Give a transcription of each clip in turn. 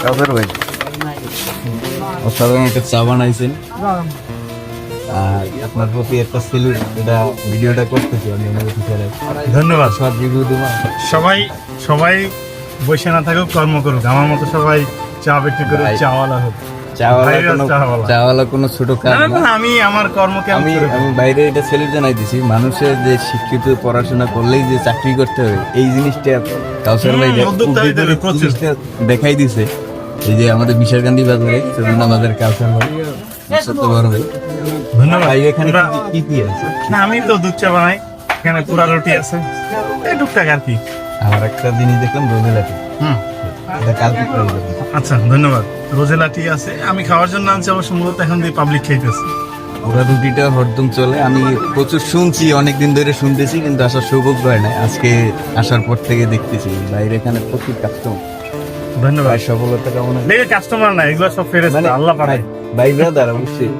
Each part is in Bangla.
কাদের ভাই অসাধারণ একটা চা বানাইছেন, আর আপনার প্রতি একটা সেলুট, এটা ভিডিওটা করতেছি আমি আমার অফিসারে। ধন্যবাদ। সব রিভিউ দেবো। সবাই সবাই বসে না থাকুক, কর্ম করুক। আমার মতো সবাই চা বিক্রি করে চাওয়ালা হোক। চাওয়ালা কোনো ছোট কাজ না। আমি আমার কর্মকে আমি বাইরে এটা সেলুট জানাই দিছি। মানুষের যে শিক্ষিত পড়াশোনা করলেই যে চাকরি করতে হবে এই জিনিসটা কাউসার ভাই দেখাই দিছে। এই যে আমাদের বিশালকান্দি বাজারে চন্দ্রনা বাজার কাউসার ভাই বড় ভাই, ধন্যবাদ। এখানে কি কি আছে? না, আমি তো দুধ চা বানাই, এখানে পুরা রুটি আছে, এই টুকটাক আর কি। আমার একটা জিনিস দেখলাম রোজেলাটি, এটা কালকে করে দেবো। আচ্ছা, ধন্যবাদ। রোজেলাটি আছে, আমি খাওয়ার জন্য আনছি, অবশ্য মূলত এখন দিয়ে পাবলিক খাইতেছে। ওরা রুটিটা হরদম চলে। আমি প্রচুর শুনছি, অনেকদিন ধরে শুনতেছি, কিন্তু আসার সৌভাগ্য হয় না। আজকে আসার পর থেকে দেখতেছি বাইরে এখানে প্রচুর কাস্টমার। ধন্যবাদ। সফলতা কেমন? কাস্টমার না, এগুলো সব ফেরেশতা, আল্লাহ পাঠায়। ভাই ব্রাদার অবশ্যই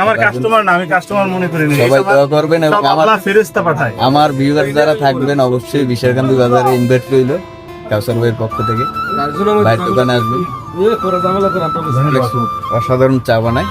আমার কাস্টমার না, আমি কাস্টমার মনে করি না। সবাই দোয়া করবেন এবং আল্লাহ ফেরেশতা পাঠায়। আমার ভিউয়ার যারা থাকবেন অবশ্যই বিশালকান্দি বাজারে ইনভাইট রইল কাউসার ভাইয়ের পক্ষ থেকে। বাইরের দোকানে আসবেন, অসাধারণ চা বানায়।